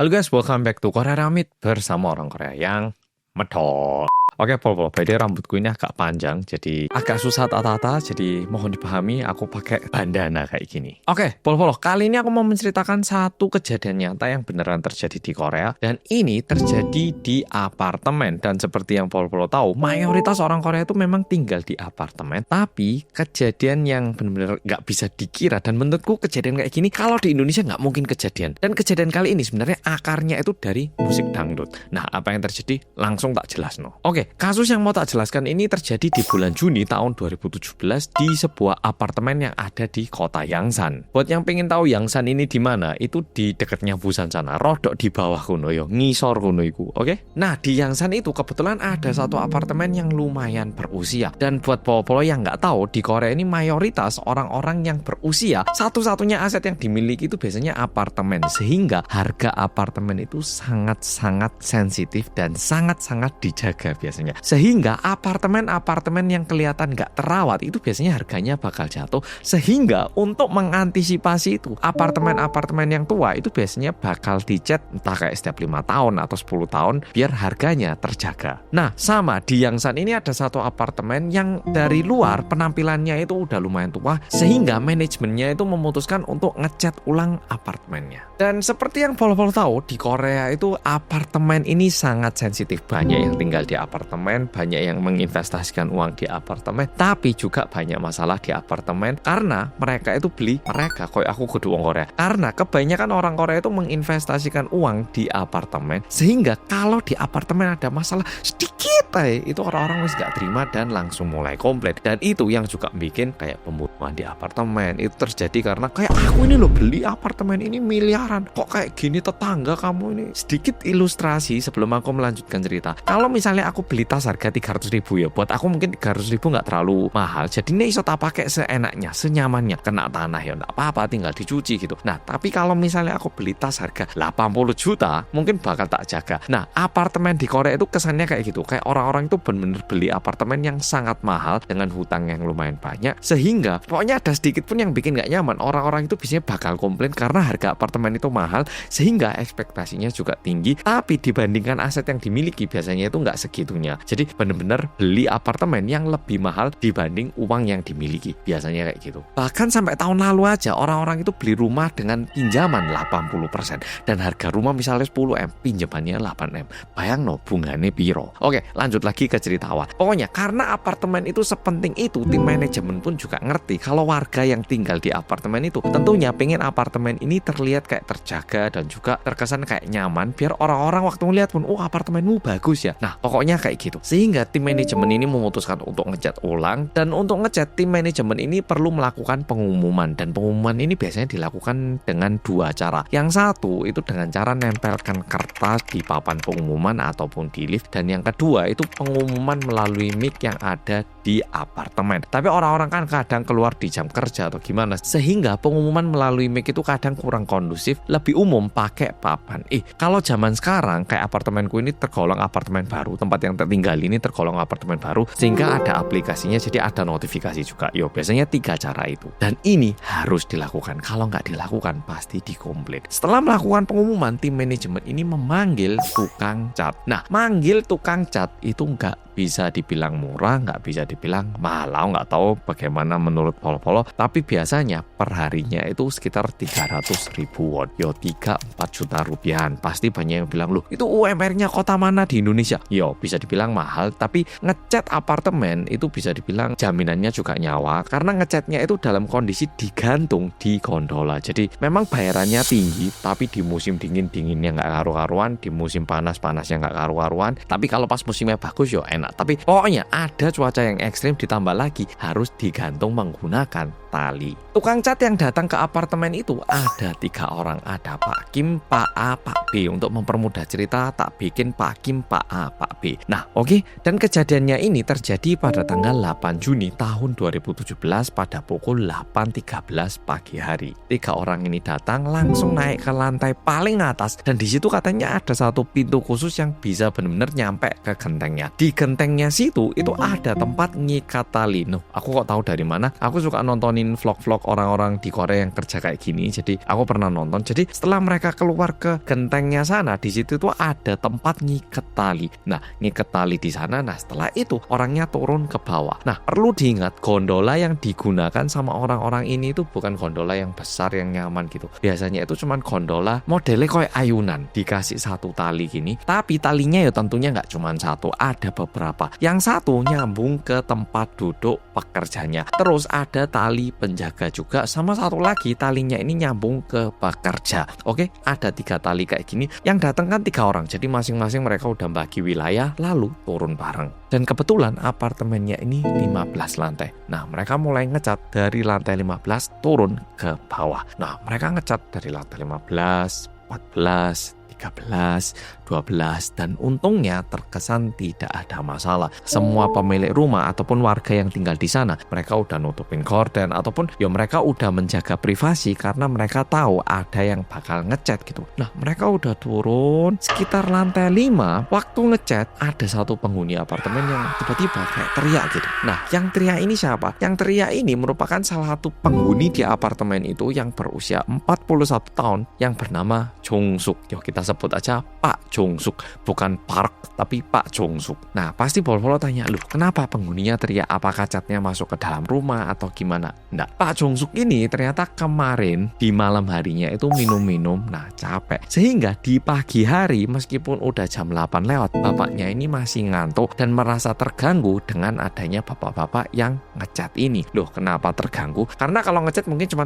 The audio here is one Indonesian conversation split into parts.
Halo guys, welcome back to Korea Ramit bersama orang Korea yang medok. Oke, Pol, by the way, rambutku ini agak panjang, jadi agak susah tata-tata, jadi mohon dipahami aku pakai bandana kayak gini. Oke, Pol, kali ini aku mau menceritakan satu kejadian nyata yang beneran terjadi di Korea, dan ini terjadi di apartemen. Dan seperti yang Pol tahu, mayoritas orang Korea itu memang tinggal di apartemen, tapi kejadian yang bener-bener nggak bisa dikira, dan menurutku kejadian kayak gini kalau di Indonesia nggak mungkin kejadian. Dan kejadian kali ini sebenarnya akarnya itu dari musik dangdut. Nah, apa yang terjadi? Langsung tak jelas, no. Oke, kasus yang mau tak jelaskan ini terjadi di bulan Juni tahun 2017 di sebuah apartemen yang ada di kota Yangsan. Buat yang pengen tahu Yangsan ini di mana, itu di dekatnya Busan sana, rodok di bawah kuno yo, ngisor kuno iku. Oke. Nah, di Yangsan itu kebetulan ada satu apartemen yang lumayan berusia. Dan buat polo-polo yang nggak tahu, di Korea ini mayoritas orang-orang yang berusia, satu-satunya aset yang dimiliki itu biasanya apartemen. Sehingga harga apartemen itu sangat-sangat sensitif dan sangat-sangat dijaga biasanya. Sehingga apartemen-apartemen yang kelihatan nggak terawat itu biasanya harganya bakal jatuh. Sehingga untuk mengantisipasi itu, apartemen-apartemen yang tua itu biasanya bakal dicet entah kayak setiap 5 tahun atau 10 tahun biar harganya terjaga. Nah, sama di Yangsan ini ada satu apartemen yang dari luar penampilannya itu udah lumayan tua, sehingga manajemennya itu memutuskan untuk ngecat ulang apartemennya. Dan seperti yang Pol tahu, di Korea itu apartemen ini sangat sensitif. Banyak yang tinggal di apartemen, banyak yang menginvestasikan uang di apartemen, tapi juga banyak masalah di apartemen karena mereka itu kayak aku kudu wong Korea. Karena kebanyakan orang Korea itu menginvestasikan uang di apartemen, sehingga kalau di apartemen ada masalah sedikit itu orang-orang wis gak terima dan langsung mulai komplain. Dan itu yang juga bikin kayak pembunuhan di apartemen itu terjadi karena kayak aku ini loh beli apartemen ini miliaran, kok kayak gini tetangga kamu ini. Sedikit ilustrasi sebelum aku melanjutkan cerita. Kalau misalnya aku beli tas harga 300.000 ya, buat aku mungkin 300.000 nggak terlalu mahal, jadi ini iso tak pakai seenaknya, senyamannya, kena tanah ya nggak apa-apa, tinggal dicuci gitu. Nah, tapi kalau misalnya aku beli tas harga 80 juta, mungkin bakal tak jaga. Nah, apartemen di Korea itu kesannya kayak gitu, kayak orang-orang itu benar-benar beli apartemen yang sangat mahal dengan hutang yang lumayan banyak, sehingga pokoknya ada sedikit pun yang bikin nggak nyaman, orang-orang itu biasanya bakal komplain karena harga apartemen itu mahal, sehingga ekspektasinya juga tinggi, tapi dibandingkan aset yang dimiliki biasanya itu nggak segitunya. Jadi benar-benar beli apartemen yang lebih mahal dibanding uang yang dimiliki, biasanya kayak gitu. Bahkan sampai tahun lalu aja orang-orang itu beli rumah dengan pinjaman 80% dan harga rumah misalnya 10M, pinjamannya 8M. Bayang no, bunganya piro. Oke, lanjut lagi ke cerita awal. Pokoknya karena apartemen itu sepenting itu, tim manajemen pun juga ngerti kalau warga yang tinggal di apartemen itu tentunya pengen apartemen ini terlihat kayak terjaga dan juga terkesan kayak nyaman, biar orang-orang waktu ngeliat pun, oh apartemenmu bagus ya. Nah, pokoknya kayak gitu. Sehingga tim manajemen ini memutuskan untuk ngecat ulang, dan untuk ngecat tim manajemen ini perlu melakukan pengumuman, dan pengumuman ini biasanya dilakukan dengan dua cara. Yang satu itu dengan cara nempelkan kertas di papan pengumuman ataupun di lift, dan yang kedua itu pengumuman melalui mic yang ada di apartemen. Tapi orang-orang kan kadang keluar di jam kerja atau gimana, sehingga pengumuman melalui mic itu kadang kurang kondusif, lebih umum pakai papan. Kalau zaman sekarang kayak apartemenku ini tergolong apartemen baru, tempat yang tertinggal ini tergolong apartemen baru, sehingga ada aplikasinya, jadi ada notifikasi juga. Biasanya 3 cara itu, dan ini harus dilakukan. Kalau nggak dilakukan pasti dikomplain. Setelah melakukan pengumuman, tim manajemen ini memanggil tukang cat. Nah, manggil tukang cat itu nggak bisa dibilang murah, nggak bisa dibilang mahal. Nggak tahu bagaimana menurut Polo, tapi biasanya perharinya itu sekitar 300.000 won, 3-4 juta rupiahan. Pasti banyak yang bilang, loh itu UMR-nya kota mana di Indonesia? Bisa dibilang mahal, tapi ngecat apartemen itu bisa dibilang jaminannya juga nyawa, karena ngecatnya itu dalam kondisi digantung di gondola. Jadi memang bayarannya tinggi, tapi di musim dinginnya nggak karu-karuan, di musim panasnya nggak karu-karuan. Tapi kalau pas musimnya bagus enak. Tapi pokoknya ada cuaca yang ekstrim, ditambah lagi harus digantung menggunakan tali. Tukang cat yang datang ke apartemen itu ada 3 orang. Ada Pak Kim, Pak A, Pak B. Untuk mempermudah cerita, tak bikin Pak Kim, Pak A, Pak B. Nah, oke. Dan kejadiannya ini terjadi pada tanggal 8 Juni tahun 2017 pada pukul 8.13 pagi hari. 3 orang ini datang langsung naik ke lantai paling atas, dan di situ katanya ada satu pintu khusus yang bisa benar-benar nyampe ke gentengnya. Di gentengnya situ itu ada tempat ngikat tali. Aku kok tahu dari mana? Aku suka nontonin nontonin vlog-vlog orang-orang di Korea yang kerja kayak gini. Jadi aku pernah nonton. Jadi setelah mereka keluar ke gentengnya sana, di situ tuh ada tempat ngiket tali. Nah, ngiket tali di sana. Nah, setelah itu orangnya turun ke bawah. Nah, perlu diingat gondola yang digunakan sama orang-orang ini itu bukan gondola yang besar yang nyaman gitu. Biasanya itu cuman gondola modelnya kayak ayunan, dikasih satu tali gini. Tapi talinya ya tentunya nggak cuman satu, ada beberapa. Yang satu nyambung ke tempat duduk pekerjanya. Terus ada tali penjaga juga, sama satu lagi talinya ini nyambung ke pekerja. Oke, ada 3 tali kayak gini. Yang datang kan 3 orang, jadi masing-masing mereka udah bagi wilayah lalu turun bareng. Dan kebetulan apartemennya ini 15 lantai. Nah, mereka mulai ngecat dari lantai 15 turun ke bawah. Nah, mereka ngecat dari lantai 15, 14, 13, 12, dan untungnya terkesan tidak ada masalah. Semua pemilik rumah ataupun warga yang tinggal di sana, mereka udah nutupin gorden ataupun ya mereka udah menjaga privasi karena mereka tahu ada yang bakal ngecat gitu. Nah, mereka udah turun sekitar lantai 5. Waktu ngecat ada satu penghuni apartemen yang tiba-tiba kayak teriak gitu. Nah, yang teriak ini siapa? Yang teriak ini merupakan salah satu penghuni di apartemen itu yang berusia 41 tahun yang bernama Jong-suk. Yuk kita sebut aja Pak Jong-suk, bukan Park tapi Pak Jong-suk. Nah, pasti bol-bol tanya, loh kenapa penghuninya teriak? Apakah catnya masuk ke dalam rumah atau gimana? Nah, Pak Jong-suk ini ternyata kemarin di malam harinya itu minum-minum, nah capek. Sehingga di pagi hari meskipun udah jam 8 lewat, bapaknya ini masih ngantuk dan merasa terganggu dengan adanya bapak-bapak yang ngecat ini. Loh, kenapa terganggu? Karena kalau ngecat mungkin cuma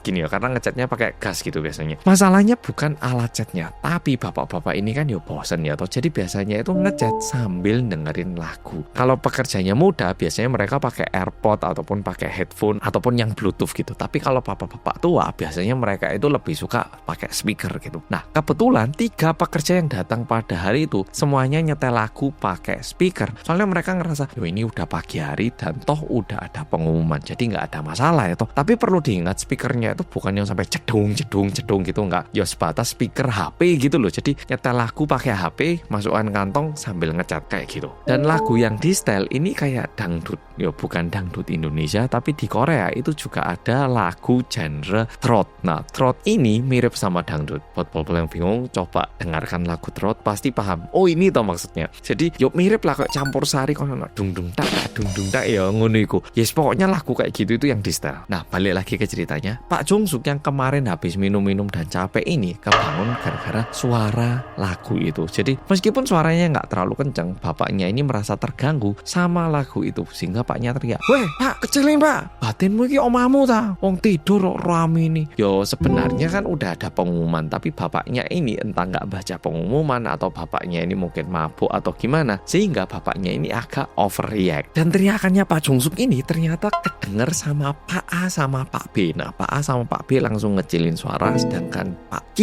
gini ya, karena ngecatnya pakai gas gitu biasanya. Masalahnya bukan alat catnya, tapi bapak-bapak ini kan ya bosen ya toh. Jadi biasanya itu ngecat sambil dengerin lagu. Kalau pekerjanya muda, biasanya mereka pakai AirPod ataupun pakai headphone ataupun yang Bluetooth gitu. Tapi kalau bapak-bapak tua, biasanya mereka itu lebih suka pakai speaker gitu. Nah, kebetulan 3 pekerja yang datang pada hari itu semuanya nyetel lagu pakai speaker. Soalnya mereka ngerasa, yo ini udah pagi hari dan toh udah ada pengumuman, jadi nggak ada masalah ya toh. Tapi perlu diingat speakernya itu bukan yang sampai cedung gitu, nggak. Ya sebatas speaker HP gitu loh. Jadi nyetel lagu pakai HP, masukkan kantong sambil ngecat kayak gitu. Dan lagu yang di style ini kayak dangdut. Ya bukan dangdut Indonesia, tapi di Korea itu juga ada lagu genre trot. Nah, trot ini mirip sama dangdut. Buat bol-bol yang bingung, coba dengarkan lagu trot pasti paham. Oh, ini toh maksudnya. Jadi yuk mirip lah kayak campur sari kono dung dung tak ya ngono iku. Yes, pokoknya lagu kayak gitu itu yang di style. Nah, balik lagi ke ceritanya. Pak Jong-suk yang kemarin habis minum-minum dan capek ini kebangun gara-gara suara lagu itu. Jadi meskipun suaranya nggak terlalu kencang, bapaknya ini merasa terganggu sama lagu itu sehingga paknya teriak, "Weh, Pak, kecilin Pak, batinmu iki omamu ta? Wong tidur kok rame ini." Yo sebenarnya kan udah ada pengumuman, tapi bapaknya ini entah nggak baca pengumuman atau bapaknya ini mungkin mabuk atau gimana, sehingga bapaknya ini agak overreact. Dan teriakannya Pak Jong-suk ini ternyata kedenger sama Pak A sama Pak B. Nah, Pak A sama Pak B langsung ngecilin suara, sedangkan Pak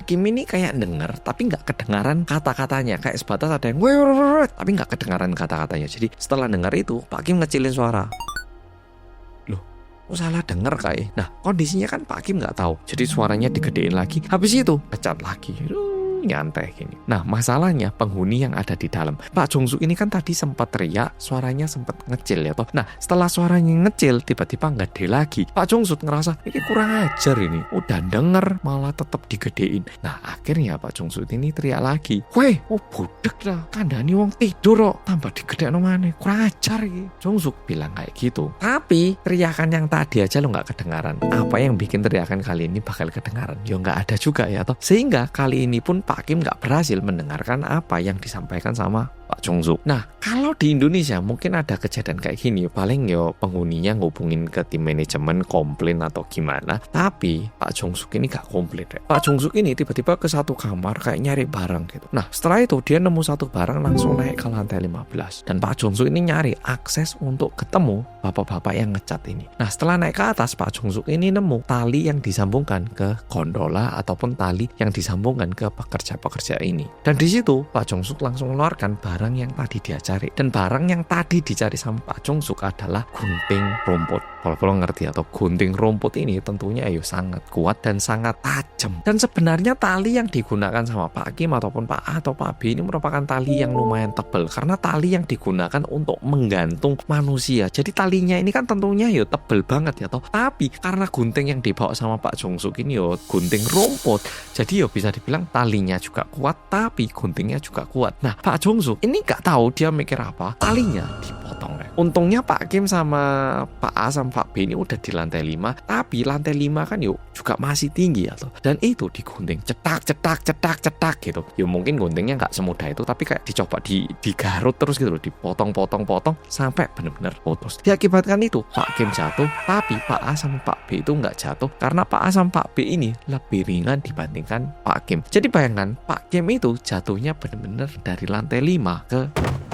Kim ini kayak denger tapi nggak kedengaran kata-katanya, kayak sebatas ada yang tapi nggak kedengaran kata-katanya. Jadi setelah dengar itu Pak Kim ngecilin suara. Loh, kok salah denger kayak. Nah, kondisinya kan Pak Kim nggak tahu, jadi suaranya digedein lagi. Habis itu pecat lagi. Nyantai gini. Nah, masalahnya penghuni yang ada di dalam. Pak Jong-suk ini kan tadi sempat teriak, suaranya sempat ngecil ya toh. Nah, setelah suaranya ngecil tiba-tiba gede lagi. Pak Jong-suk ngerasa ini kurang ajar ini. Udah denger malah tetap digedein. Nah, akhirnya Pak Jong-suk ini teriak lagi. "Weh, budek dah. Kandani wong tidur kok. Tambah digedekno maneh. Kurang ajar iki." Jong-suk bilang kayak gitu. Tapi teriakan yang tadi aja lo nggak kedengaran. Apa yang bikin teriakan kali ini bakal kedengaran? Ya nggak ada juga ya toh. Sehingga kali ini pun Pak Kim nggak berhasil mendengarkan apa yang disampaikan sama Pak Jong-suk. Nah, kalau di Indonesia mungkin ada kejadian kayak gini, paling yo penghuninya ngubungin ke tim manajemen komplain atau gimana. Tapi Pak Jong-suk ini gak komplain deh. Pak Jong-suk ini tiba-tiba ke satu kamar kayak nyari barang gitu. Nah, setelah itu dia nemu satu barang langsung naik ke lantai 15. Dan Pak Jong-suk ini nyari akses untuk ketemu bapak-bapak yang ngecat ini. Nah, setelah naik ke atas, Pak Jong-suk ini nemu tali yang disambungkan ke gondola ataupun tali yang disambungkan ke pekerja-pekerja ini. Dan di situ Pak Jong-suk langsung mengeluarkan barang barang yang tadi dia cari. Dan barang yang tadi dicari sama Pak Jong-suk adalah gunting rumput. Kalau ngerti atau gunting rumput ini tentunya sangat kuat dan sangat tajam. Dan sebenarnya tali yang digunakan sama Pak Kim ataupun Pak A atau Pak B ini merupakan tali yang lumayan tebal, karena tali yang digunakan untuk menggantung manusia. Jadi talinya ini kan tentunya tebal banget ya toh. Tapi karena gunting yang dibawa sama Pak Jong-suk ini gunting rumput, jadi bisa dibilang talinya juga kuat tapi guntingnya juga kuat. Nah, Pak Jong-suk ini gak tahu dia mikir apa, talinya dipotong. Untungnya Pak Kim sama Pak A sama Pak B ini udah di lantai 5, tapi lantai 5 kan juga masih tinggi ya toh. Dan itu digunting cetak gitu. Mungkin guntingnya nggak semudah itu, tapi kayak dicoba digarut terus gitu loh, dipotong sampai benar-benar putus. Diakibatkan itu Pak Kim jatuh, tapi Pak A sama Pak B itu nggak jatuh karena Pak A sama Pak B ini lebih ringan dibandingkan Pak Kim. Jadi bayangkan Pak Kim itu jatuhnya benar-benar dari lantai 5 ke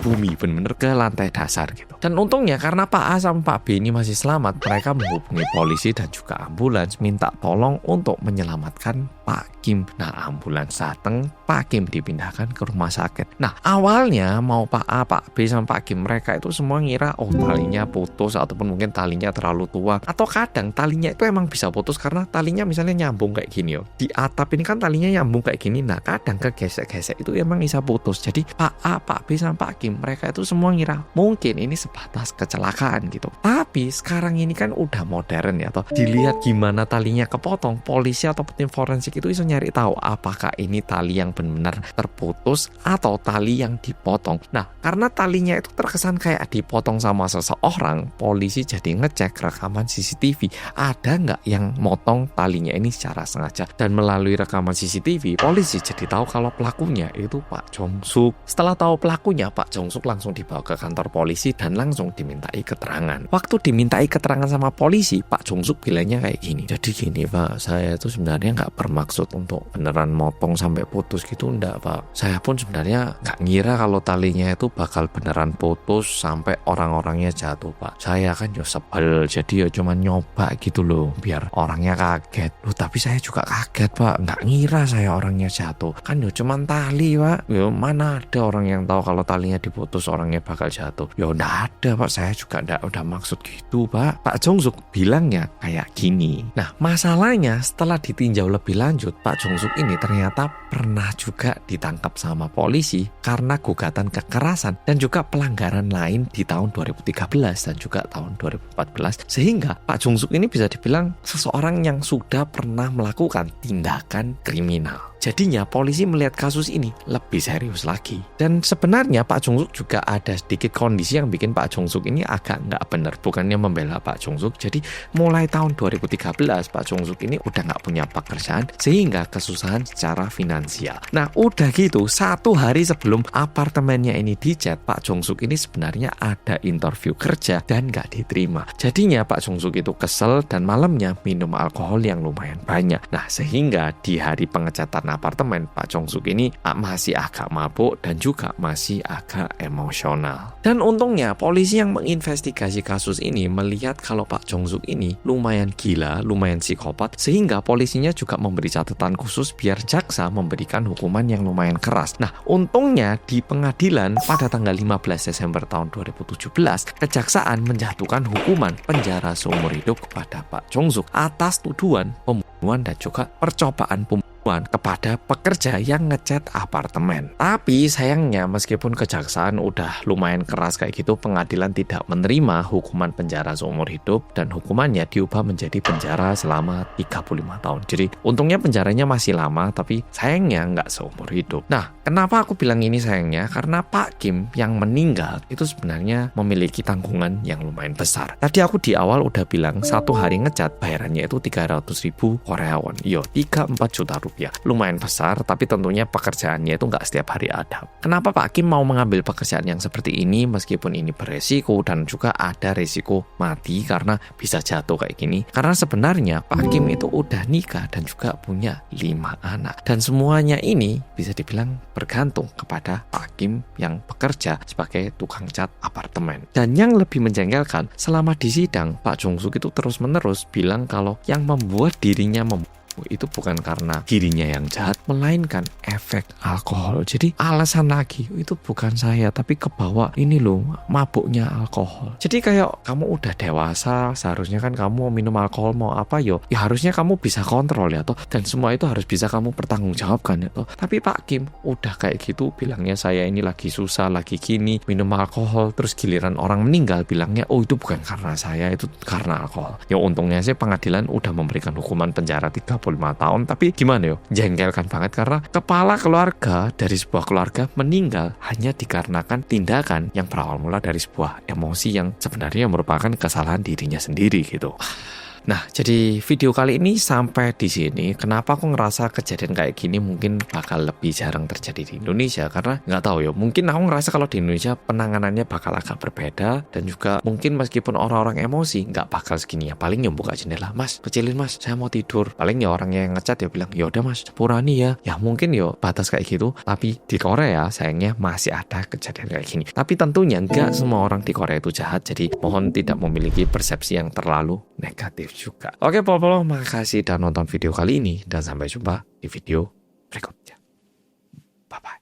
bumi, benar-benar ke lantai dasar gitu. Dan untungnya karena Pak A sama Pak B ini masih selamat, mereka menghubungi polisi dan juga ambulans minta tolong untuk menyelamatkan Pak Kim. Nah, ambulans datang, Pak Kim dipindahkan ke rumah sakit. Nah, awalnya mau Pak A, Pak B sama Pak Kim, mereka itu semua ngira talinya putus ataupun mungkin talinya terlalu tua, atau kadang talinya itu emang bisa putus karena talinya misalnya nyambung kayak gini di atap ini kan talinya nyambung kayak gini. Nah, kadang kegesek-gesek itu emang bisa putus. Jadi Pak A, Pak B sama Pak Kim, mereka itu semua ngira mungkin ini sebatas kecelakaan gitu. Tapi sekarang ini kan udah modern ya toh. Dilihat gimana talinya kepotong, polisi ataupun tim forensik itu bisa nyari tahu apakah ini tali yang benar terputus atau tali yang dipotong. Nah, karena talinya itu terkesan kayak dipotong sama seseorang, polisi jadi ngecek rekaman CCTV ada nggak yang motong talinya ini secara sengaja. Dan melalui rekaman CCTV, polisi jadi tahu kalau pelakunya itu Pak Jong-suk. Setelah tahu pelakunya, Pak Jong-suk langsung dibawa ke kantor polisi dan langsung dimintai keterangan. Waktu dimintai keterangan sama polisi, Pak Jong-suk bilangnya kayak gini. Jadi gini Pak, saya itu sebenarnya nggak bermaksud untuk beneran motong sampai putus gitu, enggak Pak. Saya pun sebenarnya nggak ngira kalau talinya itu bakal beneran putus sampai orang-orangnya jatuh Pak. Saya kan sebel, jadi cuma nyoba gitu loh biar orangnya kaget. Loh, tapi saya juga kaget Pak, nggak ngira saya orangnya jatuh. Kan cuma tali Pak. Mana ada orang yang tahu kalau talinya diputus orangnya bakal jatuh. Nggak ada Pak, saya juga nggak udah maksud gitu Pak. Pak Jong-suk bilangnya kayak gini. Nah, masalahnya setelah ditinjau lebih lanjut, Pak Jong-suk ini ternyata pernah juga ditangkap sama polisi karena gugatan kekerasan dan juga pelanggaran lain di tahun 2013 dan juga tahun 2014. Sehingga Pak Jong-suk ini bisa dibilang seseorang yang sudah pernah melakukan tindakan kriminal. Jadinya polisi melihat kasus ini lebih serius lagi. Dan sebenarnya Pak Jong-suk juga ada sedikit kondisi yang bikin Pak Jong-suk ini agak nggak benar. Bukannya membela Pak Jong-suk. Jadi mulai tahun 2013 Pak Jong-suk ini udah nggak punya pekerjaan sehingga kesusahan secara finansial. Nah udah gitu, 1 hari sebelum apartemennya ini dicat, Pak Jong-suk ini sebenarnya ada interview kerja dan nggak diterima. Jadinya Pak Jong-suk itu kesel dan malamnya minum alkohol yang lumayan banyak. Nah sehingga di hari pengecatan apartemen, Pak Jong-suk ini masih agak mabuk dan juga masih agak emosional. Dan untungnya polisi yang menginvestigasi kasus ini melihat kalau Pak Jong-suk ini lumayan gila, lumayan psikopat, sehingga polisinya juga memberi catatan khusus biar jaksa memberikan hukuman yang lumayan keras. Nah, untungnya di pengadilan pada tanggal 15 Desember tahun 2017, kejaksaan menjatuhkan hukuman penjara seumur hidup kepada Pak Jong-suk atas tuduhan pembunuhan dan juga percobaan pembunuhan kepada pekerja yang ngecat apartemen. Tapi sayangnya meskipun kejaksaan udah lumayan keras kayak gitu, pengadilan tidak menerima hukuman penjara seumur hidup dan hukumannya diubah menjadi penjara selama 35 tahun. Jadi untungnya penjaranya masih lama, tapi sayangnya nggak seumur hidup. Nah, kenapa aku bilang ini sayangnya? Karena Pak Kim yang meninggal itu sebenarnya memiliki tanggungan yang lumayan besar. Tadi aku di awal udah bilang 1 hari ngecat bayarannya itu 300.000 Korea won. 3-4 juta rupiah. Lumayan besar, tapi tentunya pekerjaannya itu nggak setiap hari ada. Kenapa Pak Kim mau mengambil pekerjaan yang seperti ini meskipun ini beresiko dan juga ada resiko mati karena bisa jatuh kayak gini? Karena sebenarnya Pak Kim itu udah nikah dan juga punya 5 anak. Dan semuanya ini bisa dibilang bergantung kepada Pak Kim yang bekerja sebagai tukang cat apartemen. Dan yang lebih menjengkelkan, selama di sidang Pak Jong-suk itu terus-menerus bilang kalau yang membuat dirinya itu bukan karena dirinya yang jahat, melainkan efek alkohol. Jadi alasan lagi, itu bukan saya, tapi kebawa ini loh, mabuknya alkohol. Jadi kayak kamu udah dewasa, seharusnya kan kamu mau minum alkohol mau apa ya harusnya kamu bisa kontrol ya toh, dan semua itu harus bisa kamu pertanggungjawabkan ya toh. Tapi Pak Kim udah kayak gitu bilangnya saya ini lagi susah, lagi gini, minum alkohol, terus giliran orang meninggal bilangnya oh itu bukan karena saya, itu karena alkohol. Ya untungnya sih pengadilan udah memberikan hukuman penjara 35 tahun, tapi gimana yo, jengkelkan banget karena kepala keluarga dari sebuah keluarga meninggal hanya dikarenakan tindakan yang berawal mula dari sebuah emosi yang sebenarnya merupakan kesalahan dirinya sendiri gitu. Nah, jadi video kali ini sampai di sini. Kenapa aku ngerasa kejadian kayak gini mungkin bakal lebih jarang terjadi di Indonesia? Karena nggak tahu ya, mungkin aku ngerasa kalau di Indonesia penanganannya bakal agak berbeda. Dan juga mungkin meskipun orang-orang emosi nggak bakal segini ya. Paling yang buka jendela, mas, kecilin mas, saya mau tidur. Paling ya orang yang ngecat ya bilang, ya udah mas, sepurani ya. Ya mungkin ya batas kayak gitu. Tapi di Korea sayangnya masih ada kejadian kayak gini. Tapi tentunya nggak semua orang di Korea itu jahat. Jadi mohon tidak memiliki persepsi yang terlalu negatif juga. Oke, Pol-Pol, makasih udah nonton video kali ini dan sampai jumpa di video berikutnya. Bye-bye.